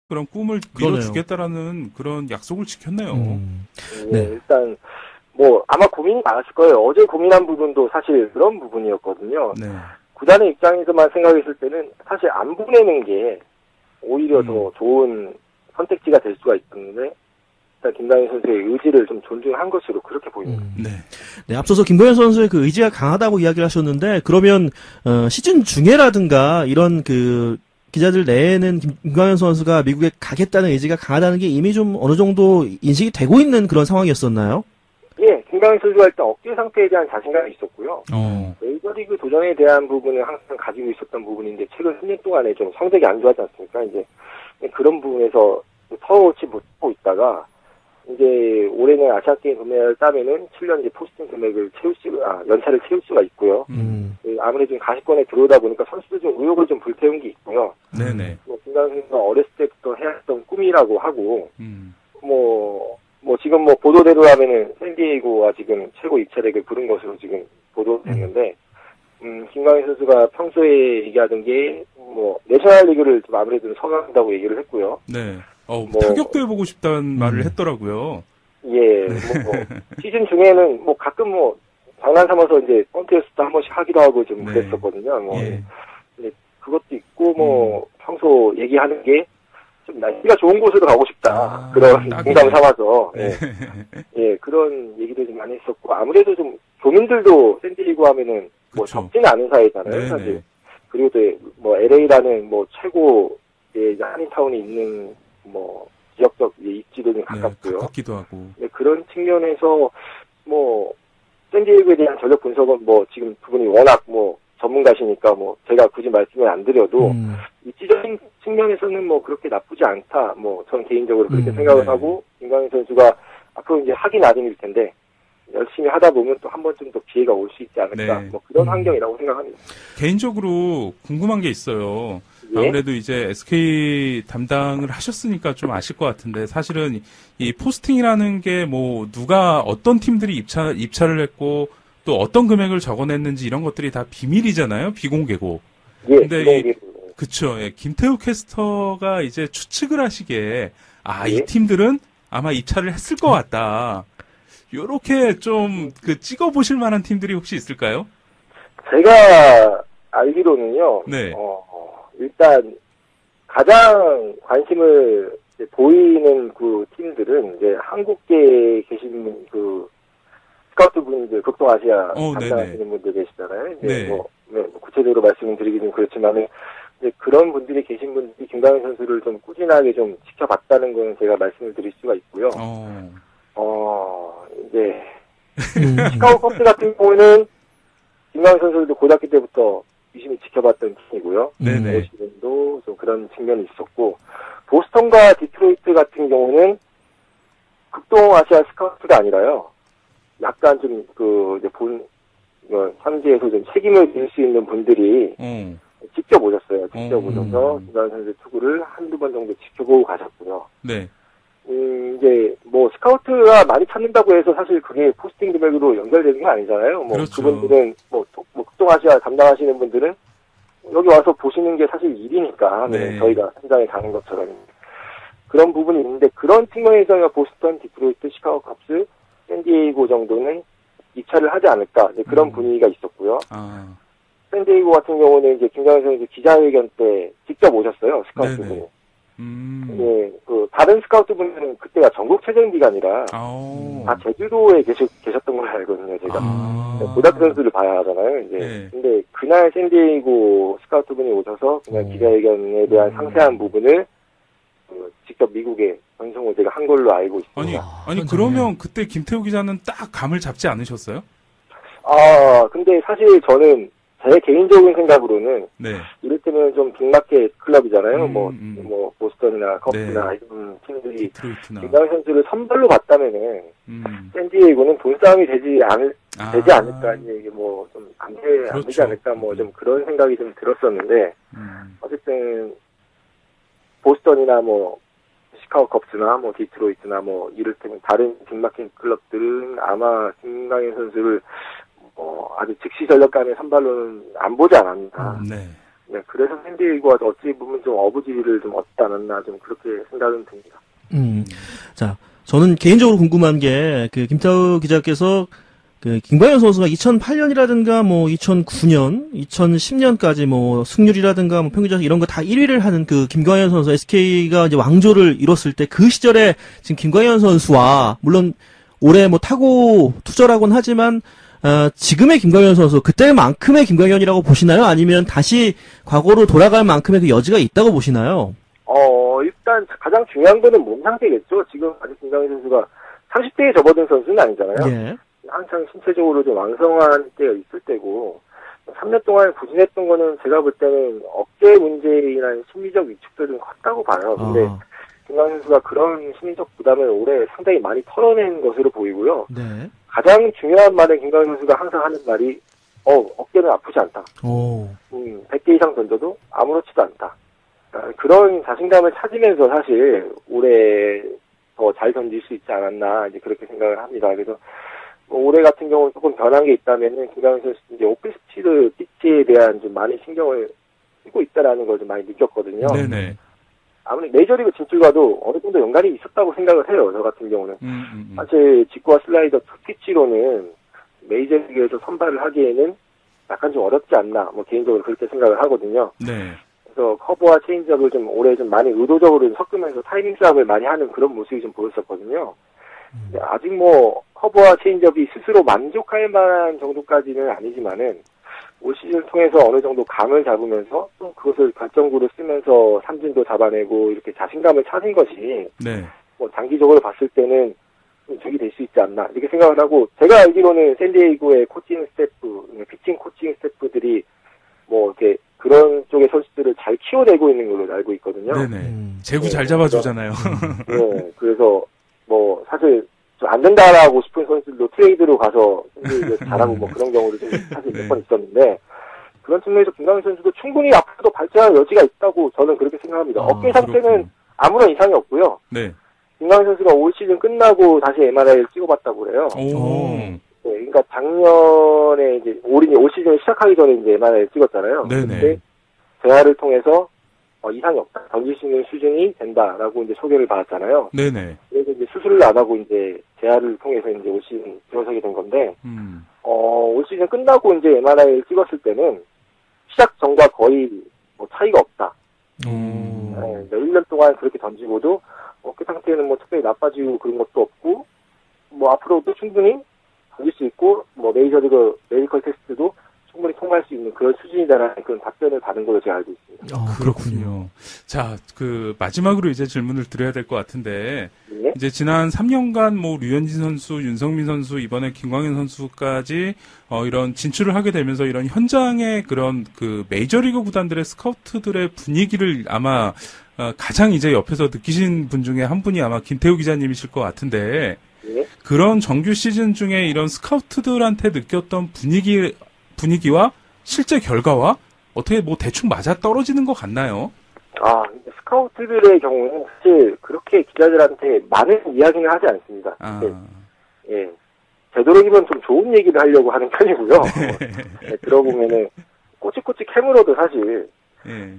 그런 꿈을 이뤄주겠다라는 그런 약속을 지켰네요. 네. 일단 뭐 아마 고민이 많았을 거예요. 어제 고민한 부분도 사실 그런 부분이었거든요. 네. 구단의 입장에서만 생각했을 때는 사실 안 보내는 게 오히려 더 좋은 선택지가 될 수가 있었는데 일단 김강현 선수의 의지를 좀 존중한 것으로 그렇게 보입니다. 네, 앞서서 김도현 선수의 그 의지가 강하다고 이야기를 하셨는데 그러면 시즌 중에라든가 이런 그 기자들 내에는 김광현 선수가 미국에 가겠다는 의지가 강하다는 게 이미 좀 어느 정도 인식이 되고 있는 그런 상황이었었나요? 예, 김광현 선수가 일단 억제 상태에 대한 자신감이 있었고요. 메이저리그 도전에 대한 부분은 항상 가지고 있었던 부분인데 최근 3년 동안에 좀 성적이 안 좋았지 않습니까? 이제 그런 부분에서 터놓지 못하고 있다가 이제 올해는 아시아게임 금메달을 따면은 7년 이제 포스팅 금액을 연차를 채울 수가 있고요. 아무래도 좀 가시권에 들어오다 보니까 선수들 좀 의욕을 좀 불태운 게 있고요. 네네. 김강현 선수가 어렸을 때부터 해왔던 꿈이라고 하고, 지금 보도대로라면은 샌디에이고가 지금 최고 입찰액을 부른 것으로 지금 보도됐는데, 김강현 선수가 평소에 얘기하던 게, 내셔널리그를 좀 아무래도 선호한다고 얘기를 했고요. 네. 타격도 해보고 싶다는 말을 했더라고요. 예, 시즌 중에는 가끔 장난 삼아서 이제 펀트에서도 한 번씩 하기도 하고 좀 그랬었거든요. 근데 그것도 있고, 평소 얘기하는 게 좀 날씨가 좋은 곳으로 가고 싶다. 그런 농담 삼아서. 예, 그런 얘기도 좀 많이 했었고, 아무래도 좀 교민들도 샌디에이고 하면은 적지는 않은 사이잖아요, 사실. 그리고 또 LA라는 최고의 한인타운이 있는 지역적 입지도 좀 가깝고요. 가깝기도 하고. 네, 그런 측면에서 샌디에이고에 대한 전력 분석은 지금 두 분이 워낙 전문가시니까 제가 굳이 말씀을 안 드려도 입지적인 측면에서는 그렇게 나쁘지 않다. 저는 개인적으로 그렇게 생각을 하고 김강현 선수가 앞으로 이제 하기 나름일 텐데 열심히 하다 보면 또 한 번쯤 더 기회가 올 수 있지 않을까. 그런 환경이라고 생각합니다. 개인적으로 궁금한 게 있어요. 아무래도 이제 SK 담당을 하셨으니까 좀 아실 것 같은데 사실은 이 포스팅이라는 게 누가 어떤 팀들이 입찰을 했고 또 어떤 금액을 적어냈는지 이런 것들이 다 비밀이잖아요. 비공개고. 예, 근데 그쵸. 예, 김태우 캐스터가 이제 추측을 하시기에 이 팀들은 아마 입찰을 했을 것 같다. 요렇게 좀 찍어보실 만한 팀들이 혹시 있을까요? 제가 알기로는요. 네. 일단 가장 관심을 보이는 그 팀들은 이제 한국계에 계신 스카우트 분들, 극동아시아 담당하시는 분들 계시잖아요. 이제 구체적으로 말씀을 드리기 좀 그렇지만은 이제 그런 분들이 계신 분들이 김강현 선수를 좀 꾸준하게 좀 지켜봤다는 건 제가 말씀을 드릴 수가 있고요. 이제 시카고 컵스 같은 경우는 김강현 선수도 고등학교 때부터 유심히 지켜봤던 팀이고요. 시즌도 좀 그런 측면이 있었고 보스턴과 디트로이트 같은 경우는 극동아시아 스카우트가 아니라요. 약간 좀 현지에서 좀 책임을 질 수 있는 분들이 직접 오셨어요. 직접 오셔서 김강현 선수 투구를 한두 번 정도 지켜보고 가셨고요. 네. 이제 스카우트가 많이 찾는다고 해서 사실 그게 포스팅 금액으로 연결되는 게 아니잖아요. 그렇죠. 그분들은 극동아시아 담당하시는 분들은 여기 와서 보시는 게 사실 일이니까 저희가 현장에 가는 것처럼 그런 부분이 있는데 그런 측면에서 보스턴, 디트로이트, 시카고 컵스, 샌디에이고 정도는 입찰을 하지 않을까 그런 분위기가 있었고요. 샌디에이고 같은 경우는 이제 김강현 선수 기자회견 때 직접 오셨어요. 스카우트분이. 예, 다른 스카우트 분들은 그때가 전국체전 기간이라 다 제주도에 계셨던 걸로 알거든요, 제가. 고등학교 선수를 봐야 하잖아요, 이제. 근데 그날 샌디에이고 스카우트 분이 오셔서 그냥 기자회견에 대한 상세한 부분을 직접 미국에 전송을 제가 한 걸로 알고 있습니다. 아니 그러면 그때 김태우 기자는 딱 감을 잡지 않으셨어요? 근데 사실 저는 제 개인적인 생각으로는 이를테면 좀 빅마켓 클럽이잖아요. 보스턴이나 컵스나 이런 팀들이 김강현 선수를 선발로 봤다면은 샌디에이고는 돈 싸움이 되지 않을까 이게 좀 안 되지 않을까 좀 그런 생각이 좀 들었었는데 어쨌든 보스턴이나 시카고 컵스나 디트로이트나 이를테면 다른 빅마켓 클럽들은 아마 김강현 선수를 아주 즉시 전력감의 선발로는 안 보지 않았나. 네, 그래서 샌디에이고가 어찌 보면 좀 어부지리를 좀 얻지 않았나 좀 그렇게 생각은 듭니다. 자, 저는 개인적으로 궁금한 게, 김태우 기자께서, 김광현 선수가 2008년이라든가, 2009년, 2010년까지, 승률이라든가, 평균자석 이런 거 다 1위를 하는 김광현 선수, SK가 이제 왕조를 이뤘을 때, 그 시절에 지금 김광현 선수와, 물론, 올해 타고 투절하곤 하지만, 지금의 김광현 선수, 그때만큼의 김광현이라고 보시나요? 아니면 다시 과거로 돌아갈 만큼의 그 여지가 있다고 보시나요? 일단 가장 중요한 거는 몸 상태겠죠. 지금 아직 김광현 선수가 30대에 접어든 선수는 아니잖아요. 예. 한창 신체적으로 좀 왕성한 때가 있을 때고 3년 동안 부진했던 거는 제가 볼 때는 어깨 문제이나 심리적 위축도 좀 컸다고 봐요. 근데 김광현 선수가 그런 심리적 부담을 올해 상당히 많이 털어낸 것으로 보이고요. 네. 가장 중요한 말은 김광현 선수가 항상 하는 말이 어깨는 아프지 않다. 100개 이상 던져도 아무렇지도 않다. 그런 자신감을 찾으면서 사실 올해 더 잘 던질 수 있지 않았나 이제 그렇게 생각을 합니다. 그래서 올해 같은 경우는 조금 변한 게 있다면은 김광현 선수 이제 오프스피드 피치에 대한 좀 많이 신경을 쓰고 있다라는 걸 좀 많이 느꼈거든요. 네네. 아무리 메이저리그 진출과도 어느 정도 연관이 있었다고 생각을 해요. 저 같은 경우는. 사실 직구와 슬라이더 투피치로는 메이저리그에서 선발을 하기에는 약간 좀 어렵지 않나. 개인적으로 그렇게 생각을 하거든요. 네. 그래서 커브와 체인지업을 좀 올해 좀 많이 의도적으로 좀 섞으면서 타이밍 싸움을 많이 하는 그런 모습이 좀 보였었거든요. 아직 커브와 체인지업이 스스로 만족할 만한 정도까지는 아니지만은 올 시즌을 통해서 어느 정도 감을 잡으면서 또 그것을 결정구로 쓰면서 삼진도 잡아내고 이렇게 자신감을 찾은 것이 네. 장기적으로 봤을 때는 좀 적이 될 수 있지 않나 이렇게 생각을 하고 제가 알기로는 샌디에이고의 코칭 스태프, 피칭 코칭 스태프들이 이렇게 그런 쪽의 선수들을 잘 키워내고 있는 걸로 알고 있거든요. 네네. 제구 잘 잡아주잖아요. 네, 그래서 사실 좀 안 된다라고 싶은 선수들도 트레이드로 가서 잘하고 그런 경우도 좀 사실 몇 번 있었는데 그런 측면에서 김광현 선수도 충분히 앞으로도 발전할 여지가 있다고 저는 그렇게 생각합니다. 어깨 상태는 그렇군요. 아무런 이상이 없고요. 네. 김광현 선수가 올 시즌 끝나고 다시 MRI를 찍어봤다고 그래요. 오. 네, 그러니까 작년에 이제 올 시즌을 시작하기 전에 이제 MRI를 찍었잖아요. 네네. 근데 재활을 통해서 이상이 없다. 던질 수 있는 수준이 된다라고 이제 소개를 받았잖아요. 네네. 그래서 이제 수술을 안 하고 이제 재활을 통해서 이제 올 시즌 들어서게 된 건데, 올 시즌 끝나고 이제 MRI를 찍었을 때는 시작 전과 거의 차이가 없다. 네, 몇 년 동안 그렇게 던지고도 어깨 상태는 특별히 나빠지고 그런 것도 없고, 앞으로도 충분히 던질 수 있고, 메이저리그 메디컬 테스트도 충분히 통과할 수 있는 그런 수준이다라는 그런 답변을 받은 걸로 제가 알고 있습니다. 그렇군요. 자, 마지막으로 이제 질문을 드려야 될 것 같은데, 네? 이제 지난 3년간 류현진 선수, 윤성민 선수, 이번에 김광현 선수까지, 이런 진출을 하게 되면서 이런 현장의 그런 메이저리그 구단들의 스카우트들의 분위기를 아마, 가장 이제 옆에서 느끼신 분 중에 한 분이 아마 김태우 기자님이실 것 같은데, 네? 그런 정규 시즌 중에 이런 스카우트들한테 느꼈던 분위기와 실제 결과와 어떻게 대충 맞아 떨어지는 것 같나요? 스카우트들의 경우는 사실 그렇게 기자들한테 많은 이야기는 하지 않습니다. 예. 되도록이면 좀 좋은 얘기를 하려고 하는 편이고요. 네, 들어보면은 꼬치꼬치 캐물어도 사실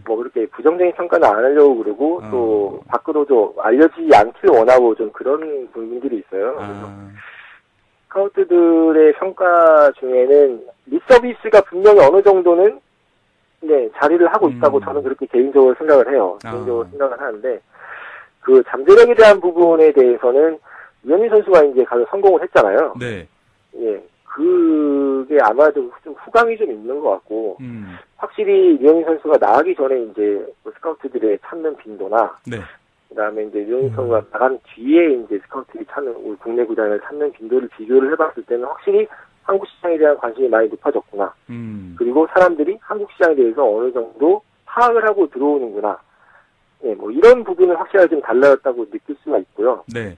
그렇게 부정적인 평가는 안 하려고 그러고 또 밖으로도 알려지지 않기를 원하고 좀 그런 분들이 있어요. 그래서 스카우트들의 평가 중에는 립서비스가 분명히 어느 정도는 자리를 하고 있다고 저는 그렇게 개인적으로 생각을 해요. 개인적으로 생각을 하는데 그 잠재력에 대한 부분에 대해서는 유현민 선수가 이제 가서 성공을 했잖아요. 네. 예. 그게 아마도 좀 후광이 좀 있는 것 같고 확실히 유현민 선수가 나가기 전에 이제 스카우트들의 찾는 빈도나 그다음에 이제 유현민 선수가 나간 뒤에 이제 스카우트들이 찾는 우리 국내 구단을 찾는 빈도를 비교를 해봤을 때는 확실히 한국 시장에 대한 관심이 많이 높아졌구나. 그리고 사람들이 한국 시장에 대해서 어느 정도 파악을 하고 들어오는구나. 예, 이런 부분은 확실하게 좀 달라졌다고 느낄 수가 있고요. 네.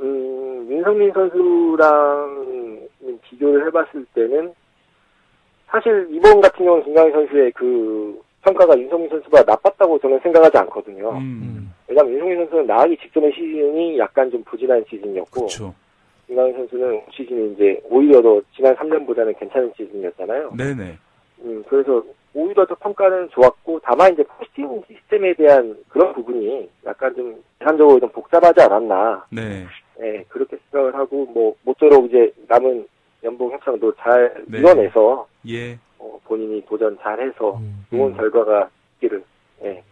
윤성민 선수랑 비교를 해봤을 때는 사실 이번 같은 경우는 김광현 선수의 그 평가가 윤성민 선수가 나빴다고 저는 생각하지 않거든요. 왜냐하면 윤성민 선수는 나가기 직전의 시즌이 약간 좀 부진한 시즌이었고, 그쵸. 김광현 선수는 시즌이 이제 오히려 더 지난 3년보다는 괜찮은 시즌이었잖아요. 네네. 그래서 오히려 더 평가는 좋았고, 다만 이제 포스팅 시스템에 대한 그런 부분이 약간 좀 계산적으로 좀 복잡하지 않았나. 네. 네, 그렇게 생각을 하고, 뭐, 모쪼록 이제 남은 연봉 협상도 잘 네. 이뤄내서, 예. 본인이 도전 잘해서 좋은 결과가 있기를, 예.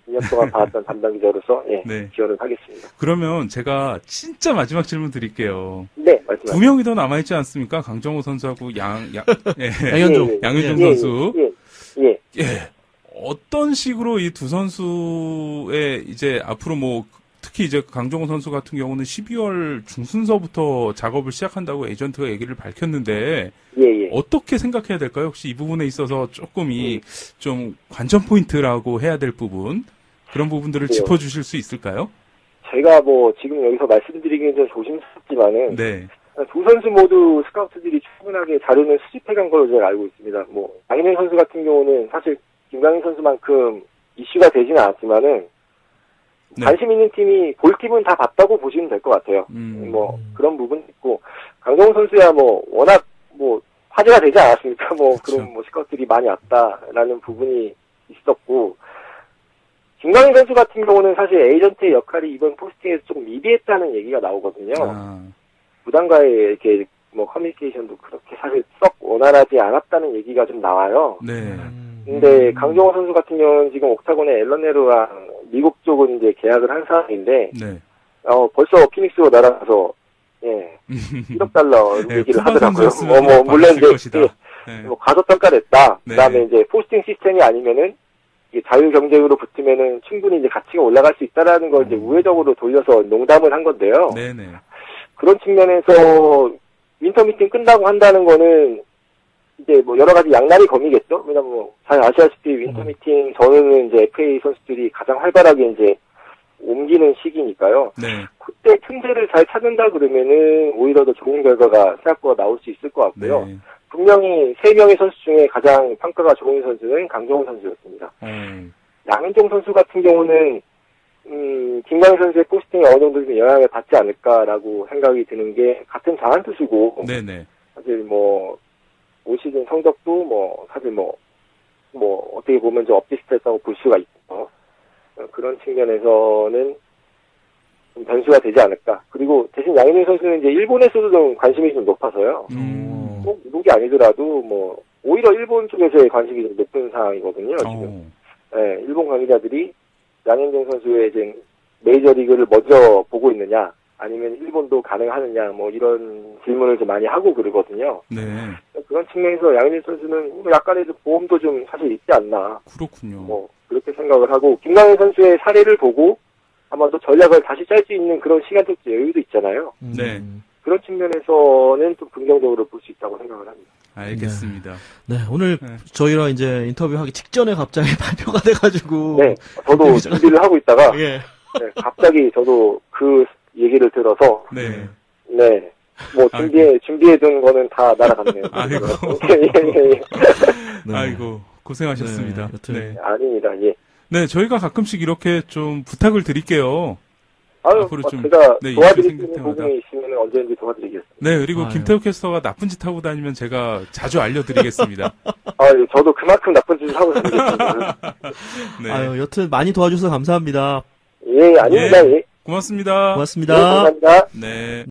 2년 동안 봐왔던 담당 기자로서, 예. 네. 기원을 하겠습니다. 그러면 제가 진짜 마지막 질문 드릴게요. 네, 말씀하세요. 두 명이 더 남아있지 않습니까? 강정호 선수하고 예. 양현종. 양현종 예, 선수. 예. 예. 어떤 식으로 이 두 선수의 이제 앞으로 뭐 특히 이제 강정호 선수 같은 경우는 12월 중순서부터 작업을 시작한다고 에이전트가 얘기를 밝혔는데 예. 어떻게 생각해야 될까요? 혹시 이 부분에 있어서 조금 좀 관전 포인트라고 해야 될 부분 그런 부분들을 짚어주실 수 있을까요? 제가 뭐 지금 여기서 말씀드리기는 좀 조심스럽지만은 네. 두 선수 모두 스카우트들이 충분하게 자료는 수집해간 걸로 제가 알고 있습니다. 뭐 양현종 선수 같은 경우는 사실 김강인 선수만큼 이슈가 되지는 않았지만은 네. 관심 있는 팀이 볼 팀은 다 봤다고 보시면 될 것 같아요. 뭐 그런 부분 있고 강정호 선수야 뭐 워낙 뭐 화제가 되지 않았습니까? 뭐 그렇죠. 그런 뭐 스카우트들이 많이 왔다라는 부분이 있었고 김강인 선수 같은 경우는 사실 에이전트의 역할이 이번 포스팅에서 좀 미비했다는 얘기가 나오거든요. 부단과의 이렇게 뭐 커뮤니케이션도 그렇게 사실 썩 원활하지 않았다는 얘기가 좀 나와요. 네. 근데 강정호 선수 같은 경우는 지금 옥타곤의 앨런네로랑 미국 쪽은 이제 계약을 한 상황인데, 네. 벌써 피닉스로 날아가서, 예, 1억 달러 얘기를 하더라고요. 물론 이제, 네. 뭐 과소평가됐다. 네. 그 다음에 이제 포스팅 시스템이 아니면은, 이게 자유경쟁으로 붙으면은 충분히 이제 가치가 올라갈 수 있다라는 걸 이제 우회적으로 돌려서 농담을 한 건데요. 네네. 그런 측면에서 윈터 미팅 끝나고 한다는 거는 이제 뭐 여러 가지 양날의 검이겠죠. 왜냐면 뭐 잘 아시다시피 윈터 미팅 전에는 이제 FA 선수들이 가장 활발하게 이제 옮기는 시기니까요. 네. 그때 틈새를 잘 찾는다 그러면은 오히려 더 좋은 결과가 생각보다 나올 수 있을 것 같고요. 네. 분명히 3명의 선수 중에 가장 평가가 좋은 선수는 강정호 선수였습니다. 양현종 선수 같은 경우는 김광희 선수의 포스팅에 어느 정도 좀 영향을 받지 않을까라고 생각이 드는 게 같은 장한 투수고 네네. 사실 뭐 올 시즌 성적도 뭐 사실 뭐 어떻게 보면 좀 엇비슷했다고 볼 수가 있고 그런 측면에서는 좀 변수가 되지 않을까. 그리고 대신 양현종 선수는 이제 일본에서도 좀 관심이 좀 높아서요. 꼭 미국이 아니더라도 뭐 오히려 일본 쪽에서의 관심이 좀 높은 상황이거든요. 지금. 네, 일본 관계자들이 양현종 선수의 이제 메이저리그를 먼저 보고 있느냐, 아니면 일본도 가능하느냐, 뭐 이런 질문을 좀 많이 하고 그러거든요. 네. 그런 측면에서 양현종 선수는 약간의 보험도 좀 사실 있지 않나. 그렇군요. 뭐 그렇게 생각을 하고 김강현 선수의 사례를 보고 아마 또 전략을 다시 짤 수 있는 그런 시간적 여유도 있잖아요. 네. 그런 측면에서는 좀 긍정적으로 볼 수 있다고 생각을 합니다. 알겠습니다. 네, 오늘 저희랑 이제 인터뷰하기 직전에 갑자기 발표가 돼가지고. 네, 저도 준비를 하고 있다가 예. 네, 갑자기 저도 그 얘기를 들어서 네. 네, 뭐 준비해둔 거는 다 날아갔네요. 아이고. 예. 네. 아이고 고생하셨습니다. 네, 여튼. 네. 아닙니다. 예. 네, 저희가 가끔씩 이렇게 좀 부탁을 드릴게요. 아유, 앞으로 좀, 제가 네, 도와드릴 이슈 수 있는 생길 때마다. 부분이 있으면 언제든지 도와드리겠습니다. 네, 그리고 아유. 김태우 캐스터가 나쁜 짓 하고 다니면 제가 자주 알려드리겠습니다. 저도 그만큼 나쁜 짓을 하고 다니겠습니다. 네. 아유, 여튼 많이 도와주셔서 감사합니다. 예, 아닙니다. 예. 고맙습니다. 고맙습니다. 네, 감사합니다. 네.